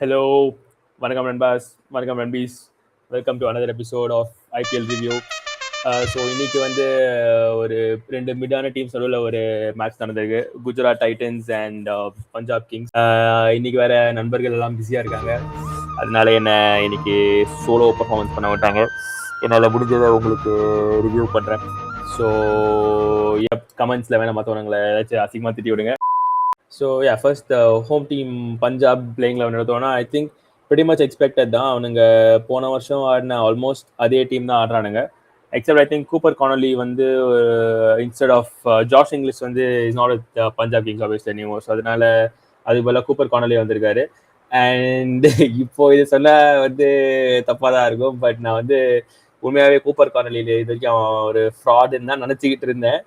Hello வணக்கம் நண்பாஸ், வணக்கம் நண்பீஸ். Welcome to another episode of IPL review. So இன்னைக்கு வந்து ஒரு ரெண்டு மிடான டீம்ஸ் நடுவில் ஒரு மேட்ச் நடந்திருக்கு. Gujarat Titans and Punjab Kings. இன்னைக்கு வேற நண்பர்கள் எல்லாம் பிஸியாக இருக்காங்க, அதனால என்ன இன்னைக்கு சோலோ பர்ஃபார்மன்ஸ் பண்ண விட்டாங்க. என்னால் முடிஞ்சதை உங்களுக்கு ரிவ்யூ பண்ணுறேன். ஸோ கமெண்ட்ஸில் வேணால் மற்றவங்களை ஏதாச்சும் அசிங்கமாக திட்டி விடுங்க. So first home team Punjab playing eleven எடுத்தோன்னா I think pretty much expected தான். அவனுங்க போன வருஷம் ஆடின ஆல்மோஸ்ட் அதே டீம் தான் ஆடுறானுங்க. எக்ஸப்ட் ஐ திங்க் கூப்பர் கானலி வந்து இன்ஸ்டெட் ஆஃப் ஜாஷ் இங்கிலீஷ் வந்து is not with Punjab Kings obviously anymore. So அதனால அது போல கூப்பர் கானலி வந்திருக்காரு. அண்ட் இப்போ இது சொல்ல வந்து தப்பாக தான் இருக்கும், பட் நான் வந்து உண்மையாகவே கூப்பர் கானலியில் இது வரைக்கும் அவன் ஒரு ஃப்ராடுன்னு தான் நினச்சிக்கிட்டு இருந்தேன்.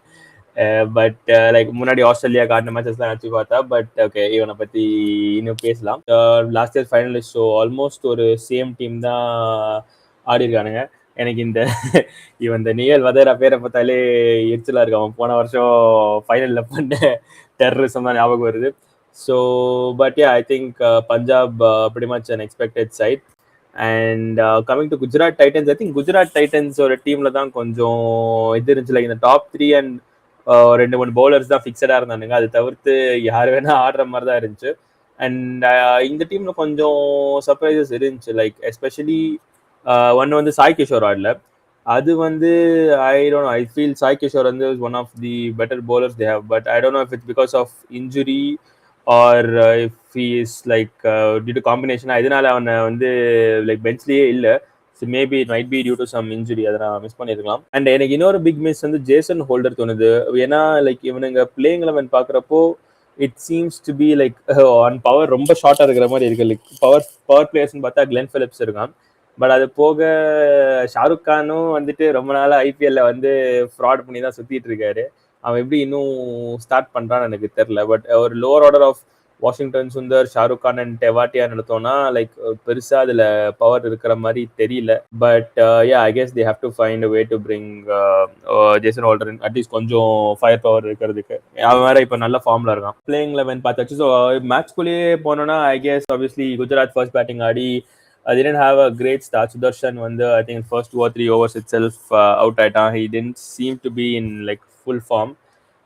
பட் லைக் முன்னாடி ஆஸ்திரேலியா காட்டின மேட்சஸ்லாம் நினச்சி பார்த்தா, பட் ஓகே இவனை பற்றி இன்னும் பேசலாம். Last year finalist, so almost ஒரு சேம் டீம் தான் ஆடிருக்கானுங்க. எனக்கு இவன் இந்த நியல் வதேரா பேரை பார்த்தாலே எரிச்சலாக இருக்கு. அவன் போன வருஷம் ஃபைனலில் பண்ண டெரரிசம் தான் ஞாபகம் வருது. So but I think Punjab pretty much an expected side. And coming to Gujarat Titans, I think Gujarat Titans ஒரு டீம்ல தான் கொஞ்சம் இது இருந்துச்சு. லைக் இந்த டாப் 3 அண்ட் ரெண்டு மூணு பவுலர்ஸ் தான் ஃபிக்ஸடாக இருந்தானுங்க. அது தவிர்த்து யார் வேணா ஆடுற மாதிரி தான் இருந்துச்சு. அண்ட் இந்த டீம்ல கொஞ்சம் சர்ப்ரைசஸ் இருந்துச்சு. லைக் எஸ்பெஷலி ஒன்று வந்து சாய் கிஷோர் ஆடல. அது வந்து ஐ ஃபீல் சாய் கிஷோர் வந்து one of the better bowlers they have, but I don't know if it's because of injury or if he is like due to combination. இதனால அவனை வந்து லைக் பெஞ்ச்லேயே இல்லை. So maybe it might be due to some injury, அதை நான் miss பண்ணியிருக்கலாம். And எனக்கு இன்னொரு பிக் மிஸ் வந்து ஜேசன் ஹோல்டர் தோணுது. ஏன்னா லைக் இவனுங்க பிளேயிங் லெவன் பார்க்குறப்போ it seems to be like on power ரொம்ப ஷார்ட்டாக இருக்கிற மாதிரி இருக்கு. லைக் பவர் பிளேயர்ஸ்னு பார்த்தா கிளென் பிலிப்ஸ் இருக்கான். பட் அது போக ஷாருக் கானும் வந்துட்டு ரொம்ப நாளாக ஐபிஎல்ல வந்து ஃப்ராட் பண்ணி தான் சுற்றிட்டு இருக்காரு. அவன் எப்படி இன்னும் ஸ்டார்ட் பண்ணுறான்னு எனக்கு தெரில. பட் ஒரு lower order of Washington Sundar, Shahrukh Khan and Tewatia நடத்தோம்னா லைக் பெருசாக அதில் பவர் இருக்கிற மாதிரி தெரியல. But I guess they have to find a way to bring Jason Holder at least கொஞ்சம் ஃபயர் பவர் இருக்கிறதுக்கு. அவன் வேற இப்போ நல்ல ஃபார்மில் இருக்கான். பிளேயிங் லெவன் பார்த்தாச்சு. ஸோ மேட்ச்குள்ளேயே போனோன்னா I guess obviously Gujarat first batting ஆடி they didn't have a great start. Sudarshan வந்து I think first 2 or 3 overs itself out ஆயிட்டான். He didn't seem to be in like full form.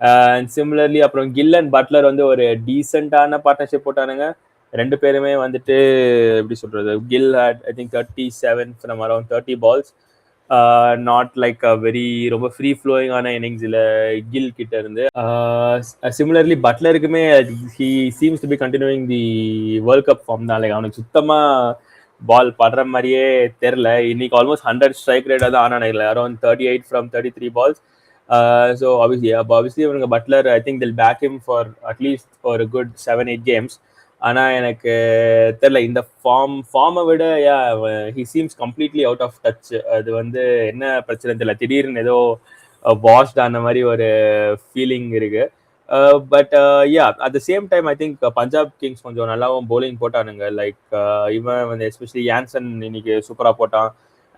And similarly அப்புறம் kill and Buttler வந்து ஒரு டீசென்டான partnership போட்டானுங்க. ரெண்டு பேருமே வந்துட்டு எப்படி சொல்றது, Gill had I think 37 from around 30 balls. Not like a very ரொம்ப ஃப்ரீ ஃப்ளோயிங்கான இன்னிங்ஸ் இல்லை கில் கிட்ட இருந்து. சிமிலர்லி பட்லருக்குமே he seems to be continuing the world cup form தான். லைக் அவனுக்கு சுத்தமாக பால் படுற மாதிரியே தெரில. இன்னைக்கு ஆல்மோஸ்ட் 100 ஸ்ட்ரைக் ரேட்டாக தான் ஆனானு இல்லை, around 38 from 33 balls. So obviously இவனுங்க Buttler I think they'll back him for at least ஒரு குட் 7-8 games. ஆனால் எனக்கு தெரில இந்த ஃபார்மை விட he seems completely out of touch. அது வந்து என்ன பிரச்சனை தெரியல, திடீர்னு ஏதோ வாஷ்ட் ஆன மாதிரி ஒரு ஃபீலிங் இருக்கு. But at the same time I think Punjab Kings கொஞ்சம் நல்லாவும் பவுலிங் போட்டானுங்க. லைக் இவன் வந்து எஸ்பெஷலி யான்சன் இன்னைக்கு சூப்பராக போட்டான்.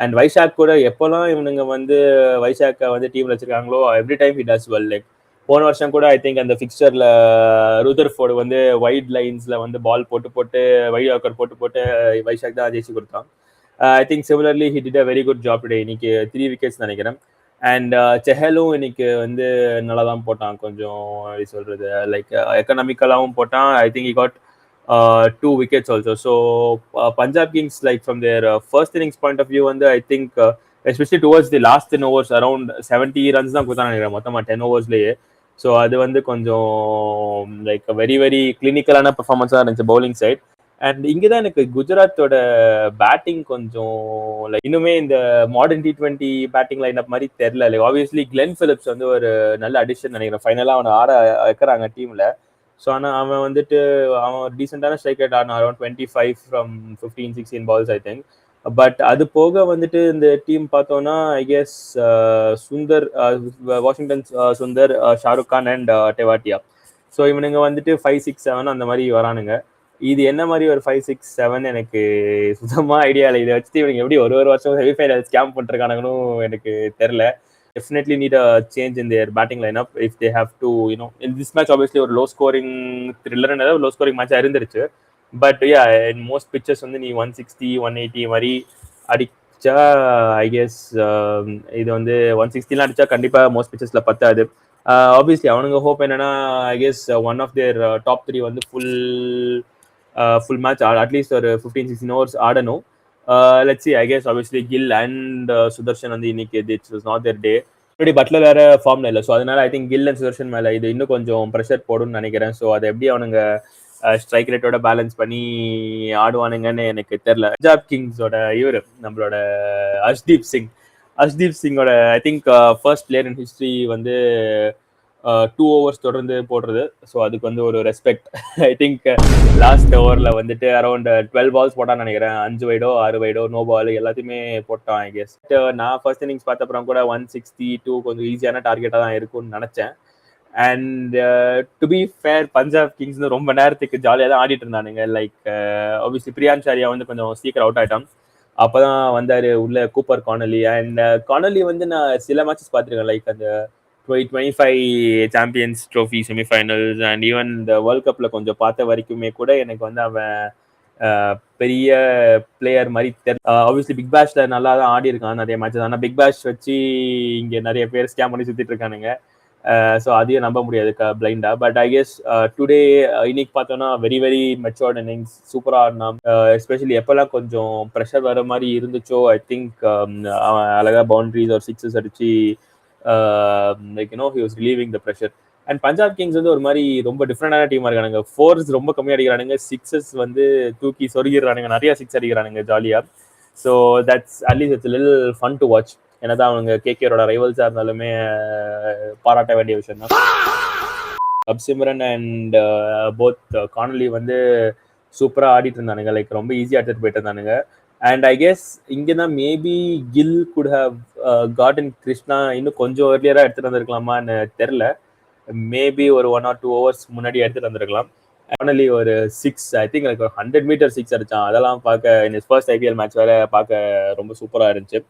அண்ட் வைஷாக் கூட எப்போல்லாம் இவனுங்க வந்து வைஷாக்கை வந்து டீமில் வச்சிருக்காங்களோ every time he does well. Like போன வருஷம் கூட ஐ திங்க் அந்த ஃபிக்சரில் ரூதர்ஃபோர்டு வந்து வைட் லைன்ஸில் வந்து பால் போட்டு வைட் ஆக்கர் போட்டு வைஷாக் தான் ஜெயிச்சு கொடுத்தான். I think similarly he did a very good job today. இன்னைக்கு 3 wickets நினைக்கிறேன். அண்ட் செஹலும் இன்னைக்கு வந்து நல்லா தான் போட்டான். கொஞ்சம் எப்படி சொல்றது, லைக் எக்கனாமிக்கலாகவும் போட்டான். I think he got 2 wickets also. So Punjab Kings like from their first innings point of view வந்து I think especially towards the last 10 overs around 70 runs தான் கொடுத்தாங்க நினைக்கிறேன் மொத்தமாக 10 oversலேயே. ஸோ அது வந்து கொஞ்சம் லைக் வெரி வெரி கிளினிக்கலான பெர்ஃபார்மன்ஸாக இருந்துச்சு பவுலிங் சைட். அண்ட் இங்கே தான் எனக்கு குஜராத்தோட பேட்டிங் கொஞ்சம் லைக் இன்னுமே இந்த modern T20 batting line up மாதிரி தெரில. லைக் ஆப்வியஸ்லி கிளென் பிலிப்ஸ் வந்து ஒரு நல்ல அடிஷன் நினைக்கிறேன். ஃபைனலாக அவனை ஆட வைக்கிறாங்க டீமில். ஸோ ஆனால் அவன் வந்துட்டு அவன் டீசெண்டான ஸ்ட்ரைக் ரேட் ஆனான், around 25 from 15-16 balls I think. But அது போக வந்துட்டு இந்த டீம் பார்த்தோன்னா I guess Sundar, Washington Sundar, Shahrukh Khan and Tewatia. So இவனுங்க வந்துட்டு 5, 6, 7 அந்த மாதிரி வரானுங்க. இது என்ன மாதிரி ஒரு 5, 6, 7 எனக்கு சுத்தமாக ஐடியா இல்லை. இதை வச்சுட்டு இவங்க எப்படி ஒரு வருஷம் செமிஃபைனல் ஸ்கேம் பண்ணிருக்கானுங்கன்னு எனக்கு தெரில. Definitely need a change in their batting lineup if they have to, in this match obviously ஒரு low scoring thriller and low scoring match இருந்துருச்சு. But yeah in most pitches வந்து நீ 160 180 மாதிரி அடிச்சா ஐ கெஸ் இது வந்து 160 அடிச்சா கண்டிப்பா மோஸ்ட் பிச்சர்ஸ்ல பத்தாது. ஆப்வியஸ்லி அவனுங்க ஹோப் என்னன்னா I guess one of their top 3 வந்து ஃபுல் மேட்ச் அட்லீஸ்ட் ஒரு 15-16 ஹவர்ஸ் ஆடணும். Let's see I guess obviously Gill and Sudharsan வந்து இன்னைக்கு it's was not their day. Already Buttler வேற ஃபார்ம்ல இல்லை. ஸோ அதனால I think Gill and Sudharsan மேல இது இன்னும் கொஞ்சம் ப்ரெஷர் போடும்னு நினைக்கிறேன். ஸோ அதை எப்படி அவனுங்க ஸ்ட்ரைக் ரேட்டோட பேலன்ஸ் பண்ணி ஆடுவானுங்கன்னு எனக்கு தெரியல. பஞ்சாப் கிங்ஸோட இவர் நம்மளோட அஷ்தீப் சிங்கோட I think first player in history வந்து 2 overs தொடர்ந்து போடுறது. ஸோ அதுக்கு வந்து ஒரு ரெஸ்பெக்ட். ஐ திங்க் லாஸ்ட் ஓவரில் வந்துட்டு அரௌண்ட் 12 balls போட்டான்னு நினைக்கிறேன். 5 வைடோ 6 வைடோ நோ பால் எல்லாத்தையுமே போட்டான். ஐ கெஸ் நான் ஃபர்ஸ்ட் இன்னிங்ஸ் பார்த்த அப்புறம் கூட 162 கொஞ்சம் ஈஸியான டார்கெட்டாக தான் இருக்கும்னு நினச்சேன். And to be fair Punjab Kings ரொம்ப நேரத்துக்கு ஜாலியாக தான் ஆடிட்டு இருந்தானுங்க. லைக் ஆப்வியஸ்லி பிரியான்சாரியா வந்து கொஞ்சம் சீக்கிரம் அவுட் ஆயிட்டான். அப்போதான் வந்தார் உள்ள கூப்பர் கானலி. அண்ட் கானலி வந்து நான் சில மேட்சஸ் பார்த்துருக்கேன். லைக் அந்த 2025 champions trophy semi-finals and even இந்த வேர்ல்ட் கப்பில் கொஞ்சம் பார்த்த வரைக்குமே கூட எனக்கு வந்து அவன் பெரிய பிளேயர் மாதிரி ஆப்வியஸ்லி பிக் பேஷ்ல நல்லா தான் ஆடி இருக்கான் நிறைய மேட்சஸ். ஆனால் பிக் பேஷ் வச்சு இங்கே நிறைய பேர் ஸ்கேம் பண்ணி சுற்றிட்டு இருக்கானுங்க. ஸோ அதையும் நம்ப முடியாது பிளைண்டா. பட் ஐ கெஸ் டுடே இன்னைக்கு பார்த்தோன்னா வெரி வெரி மெச்சோர்ட் இன்னிங்ஸ் சூப்பராக ஆடினான். எஸ்பெஷலி எப்போல்லாம் கொஞ்சம் ப்ரெஷர் வர மாதிரி இருந்துச்சோ ஐ திங்க் அவன் அழகாக பவுண்டரிஸ் ஒரு சிக்ஸஸ் அடிச்சு like you know he was relieving the pressure. And Punjab Kings வந்து ஒரு மாதிரி ரொம்ப டிஃப்ரெண்டான டீமாக இருக்கானுங்க. ஃபோர்ஸ் ரொம்ப கம்மியாக அடிக்கிறானுங்க, சிக்ஸஸ் வந்து தூக்கி சொருகிறானுங்க, நிறைய சிக்ஸ் அடிக்கிறானுங்க ஜாலியாக. So that's at least it's little fun to watch. என்னதான் அவங்க கேகேரோட ரைவல்ஸாக இருந்தாலுமே பாராட்ட வேண்டிய விஷயம் தான். அப்சிம்ரன் அண்ட் போத் கானலி வந்து சூப்பராக ஆடிட்டு இருந்தானுங்க. லைக் ரொம்ப ஈஸியாக எடுத்துட்டு போயிட்டு இருந்தானுங்க. அண்ட் ஐ கெஸ் இங்கே தான் maybe Gill could have gotten Krishna இன்னும் கொஞ்சம் ஏர்லியராக எடுத்துகிட்டு வந்திருக்கலாமான்னு தெரில. மேபி ஒரு 1 or 2 hours முன்னாடி எடுத்துகிட்டு வந்திருக்கலாம். ஃபைனலி ஒரு 6 ஐ திங்க் எனக்கு 100 meter 6 அடித்தான். அதெல்லாம் பார்க்க இந்த ஃபர்ஸ்ட் ஐபிஎல் மேட்ச் வேறு பார்க்க ரொம்ப சூப்பராக இருந்துச்சு.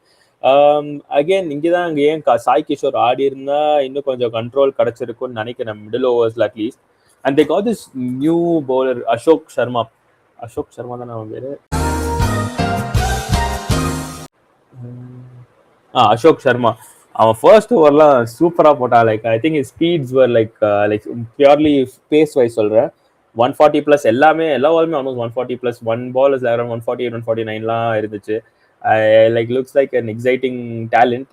அகெயின் இங்கே தான் அங்கே ஏன் சாய் கிஷோர் ஆடி இருந்தா இன்னும் கொஞ்சம் கண்ட்ரோல் கிடைச்சிருக்கும்னு நினைக்கிறேன் மிடில் ஓவர்ஸில் at least. And they got this new bowler Ashok Sharma தானே அவன் பேர். அசோக் சர்மா அவன் ஃபர்ஸ்ட் ஓவர்லாம் சூப்பராக போட்டான். Like I think speeds were like purely pace wise சொல்கிறேன். 140+ எல்லாமே எல்லா பாலுமே ஆல்மோஸ்ட் 140+. 1 ball இஸ் அரௌண்ட் 148 149லாம் இருந்துச்சு. Like looks like an exciting talent.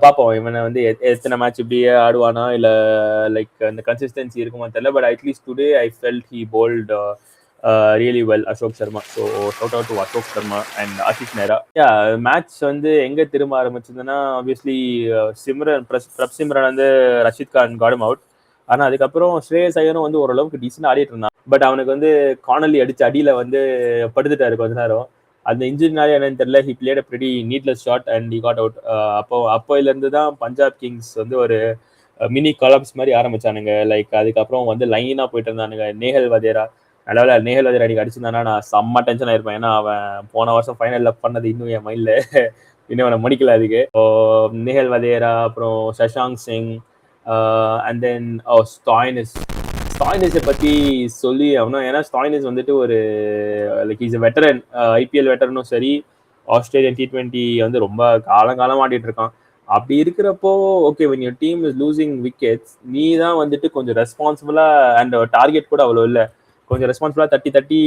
பார்ப்போம் இவனை வந்து எத்தனை மேட்ச் இப்படியே ஆடுவானா இல்லை லைக் அந்த கன்சிஸ்டன்சி இருக்குமா தெரியல. But at least today I felt he bowled really well Ashok Sharma. So shout out to Ashok Sharma and Ashish Nehra. Match வந்து எங்கே திரும்ப ஆரம்பிச்சதுன்னா ஆப்வியஸ்லி சிம்ரன் வந்து ரஷித் கான் காட் அவுட். ஆனால் அதுக்கப்புறம் ஸ்ரேயஸ் ஐயரும் வந்து ஓரளவுக்கு டீசெண்டாக ஆடிட்டு இருந்தான். பட் அவனுக்கு வந்து கானலி அடிச்சு அடியில் வந்து படுத்துட்டாரு கொஞ்ச நேரம். அந்த இன்ஜுரினாலே என்னன்னு தெரியல. He played a pretty needless shot and he got out. அப்போலேருந்து தான் பஞ்சாப் கிங்ஸ் வந்து ஒரு மினி கொலாப்ஸ் மாதிரி ஆரம்பிச்சானுங்க. லைக் அதுக்கப்புறம் வந்து லைனாக போயிட்டு இருந்தானுங்க. நேஹல் வதேரா அன்னைக்கு அடிச்சிருந்தானா நான் செம்ம டென்ஷன் ஆயிருப்பேன். ஏன்னா அவன் போன வருஷம் ஃபைனலில் பண்ணது இன்னும் என் மைண்டில் இன்னும் அவனை முடிக்கல. அதுக்கு நேஹல் வதேரா, அப்புறம் சஷாங்க் சிங், அண்ட் தென் ஸ்டாய்னிஸை பற்றி சொல்லி ஆகணும். ஏன்னா ஸ்டாய்னிஸ் வந்துட்டு ஒரு லைக் இஸ் வெட்டரன், ஐபிஎல் வெட்டரனும் சரி, ஆஸ்திரேலியன் T20 வந்து ரொம்ப காலம் ஆடிட்டு இருக்கான். அப்படி இருக்கிறப்போ okay when your team is losing wickets நீ தான் வந்துட்டு கொஞ்சம் ரெஸ்பான்சிபிளாக அண்ட் டார்கெட் கூட அவ்வளோ இல்லை, கொஞ்சம் ரெஸ்பான்சிபிளாக தட்டி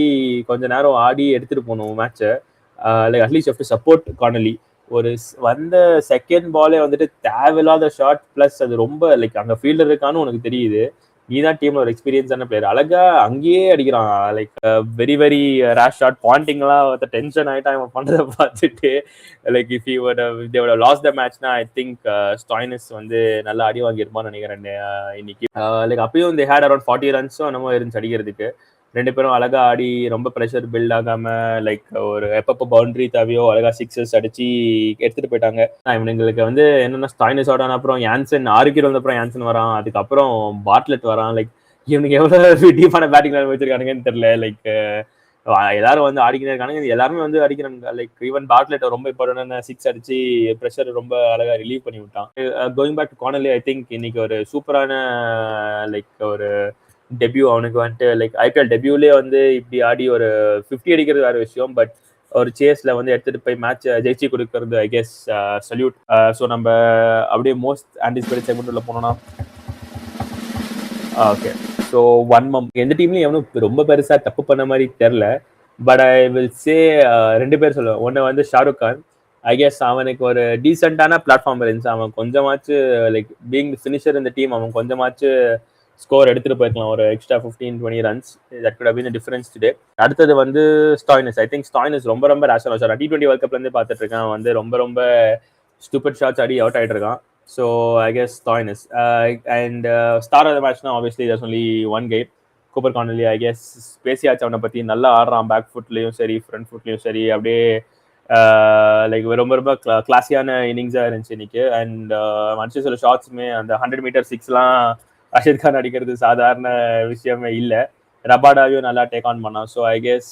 கொஞ்ச நேரம் ஆடி எடுத்துகிட்டு போகணும் மேட்சை. Like at least you have to support Connolly. ஒரு வந்த செகண்ட் பாலே வந்துட்டு தேவையில்லாத ஷாட், ப்ளஸ் அது ரொம்ப லைக் அங்கே ஃபீல்டர் இருக்கான்னு உனக்கு தெரியுது. நீ தான் டீம்ல ஒரு எக்ஸ்பீரியன்ஸான பிளேயர், அழகா அங்கேயே அடிக்கிறான். Like very very rash shot, பாயிண்டிங்லாம் டென்ஷன் ஆகிட்டான் இவன் பண்ணுறதை பார்த்துட்டு. Like if you lose the மேட்ச்னா ஐ திங்க் ஸ்டாய்னிஸ் வந்து நல்லா அடி வாங்கியிருப்பான்னு நினைக்கிறேன் இன்னைக்கு. லைக் அப்பயும் இந்த ஹேட் அரௌண்ட் 40 runs நம்ம இருந்துச்சு அடிக்கிறதுக்கு. ரெண்டு பேரும் அழகா ஆடி ரொம்ப ப்ரெஷர் பில்ட் ஆகாம லைக் ஒரு எப்பப்போ பவுண்டரி தேவையோ அழகா சிக்ஸஸ் அடிச்சு எடுத்துட்டு போயிட்டாங்க. இவனுங்களுக்கு வந்து என்னன்னா ஸ்டாய்னிஸ் ஆடான அப்புறம் யான்சன் 6 wicket வந்த அப்புறம் யான்சன் வரான், அதுக்கப்புறம் பார்ட்லெட் வரான். லைக் இவனுக்கு எவ்வளவு டீப்பான பேட்டிங் வச்சிருக்கானுங்கன்னு தெரியல. லைக் எல்லாரும் வந்து ஆடிக்கிட்டே இருக்கானுங்க, எல்லாருமே வந்து அடிக்கிறாங்க. லைக் ஈவன் பார்ட்லெட் ரொம்ப இம்பார்ட்டன்டான சிக்ஸ் அடிச்சு ப்ரெஷர் ரொம்ப அழகா ரிலீவ் பண்ணி விட்டான். Going back to Connolly, I think இன்னைக்கு ஒரு சூப்பரான லைக் ஒரு டெபியூ அவனுக்கு வந்துட்டு லைக் ஐபிஎல் டெபியூலே வந்து இப்படி ஆடி ஒரு 50 அடிக்கிறது வேற விஷயம். பட் ஒரு சேஸ்ல வந்து எடுத்துட்டு போய் மேட்ச் ஜெயிச்சு கொடுக்கறது ஐ கெஸ் சல்யூட். ஸோ நம்ம அப்படியே மோஸ்ட் ஆன்டிசிபேட்டட் செக்மெண்ட் உள்ள போனோம்னா ஓகே. ஸோ வன்மம் எந்த டீம்லயும் எவனும் ரொம்ப பெருசா தப்பு பண்ண மாதிரி தெரில. பட் ஐ வில் சே 2 பேர் சொல்லுவேன். ஒன்று வந்து ஷாருக் கான். ஐ கெஸ் அவனுக்கு ஒரு டீசென்டான பிளாட்ஃபார்ம் இருந்துச்சு. அவன் கொஞ்சமாச்சு லைக் பீங் ஃபினிஷர் இந்த டீம் அவன் கொஞ்சமாச்சு ஸ்கோர் எடுத்துட்டு போயிருக்கலாம். ஒரு extra 15-20 runs. That could have been the difference today. அடுத்தது வந்து ஸ்டாய்னிஸ். ஐ திங்க் ஸ்டாய்னிஸ் ரொம்ப ரொம்ப ரேஷன் வச்சார். T20 வேர்ல்ட் கப்ல இருந்து பார்த்துட்டு இருக்கேன். அவன் வந்து ரொம்ப ரொம்ப ஸ்டூபிட் ஷாட்ஸ் ஆடி அவுட் ஆயிட்டு இருக்கான். So I guess Stoinis. And star of the மேட்ச்னா obviously there's only one guy. Cooper Connolly. I guess பேசியாச்சு அவனை பத்தி. நல்லா ஆடுறான். பேக் ஃபுட்லயும் சரி ஃப்ரண்ட் ஃபுட்லயும் சரி. அப்படியே லைக் ரொம்ப ரொம்ப கிளாஸியான இன்னிங்ஸா இருந்துச்சு இன்னைக்கு. அண்ட் மனுஷன் சில ஷாட்ஸுமே அந்த 100 மீட்டர் சிக்ஸ்லாம் ரஷீத் கான் அடிக்கிறது சாதாரண விஷயமே இல்லை. ரபாடாவையும் நல்லா டேக் ஆன் பண்ணான். So I guess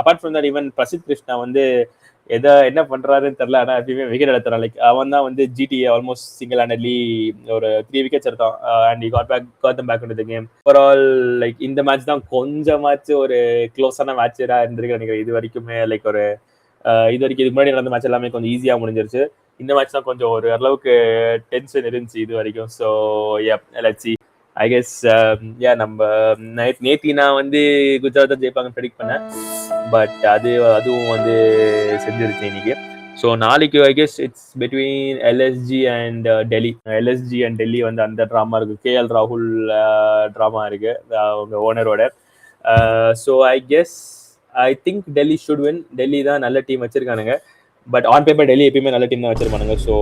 apart from that even Prasidh Krishna வந்து என்ன பண்றாருன்னு தெரியல. ஆனா எப்பயுமே விக்கெட் எடுத்துறான். லைக் அவன் தான் வந்து ஜிடிஏ ஆல்மோஸ்ட் சிங்கிள் ஹேண்டட்லி ஒரு 3 விக்கெட்ஸ் எடுத்தான். And he got them back into the game. Overall like இந்த மேட்ச் தான் கொஞ்சமாச்சு ஒரு க்ளோஸான மேட்சா இருந்திருக்கு நினைக்கிறேன் இது வரைக்குமே. லைக் ஒரு இது வரைக்கும் இதுக்கு முன்னாடி நடந்த மேட்ச் எல்லாமே கொஞ்சம் ஈஸியா முடிஞ்சிருச்சு. இந்த மேட்ச் தான் கொஞ்சம் ஒரு அளவுக்கு டென்ஷன் இருந்துச்சு இது வரைக்கும். So let's see. I guess நம்ம நேத்தி நான் வந்து குஜராத் தான் ஜெயிப்பாங்கன்னு ப்ரெடிக்ட் பண்ணேன். பட் அதுவும் வந்து செஞ்சிருச்சு இன்னைக்கு. ஸோ நாளைக்கு I guess it's between LSG and Delhi. LSG and Delhi வந்து அந்த ட்ராமா இருக்கு. கேஎல் ராகுல் ட்ராமா இருக்கு அவங்க ஓனரோட. So I think Delhi should win. Delhi தான் நல்ல டீம் வச்சிருக்கானுங்க. பட் ஆன் பேப்பர் டெல்லி எப்பயுமே நல்ல டீம் தான் வச்சிருப்பானுங்க. ஸோ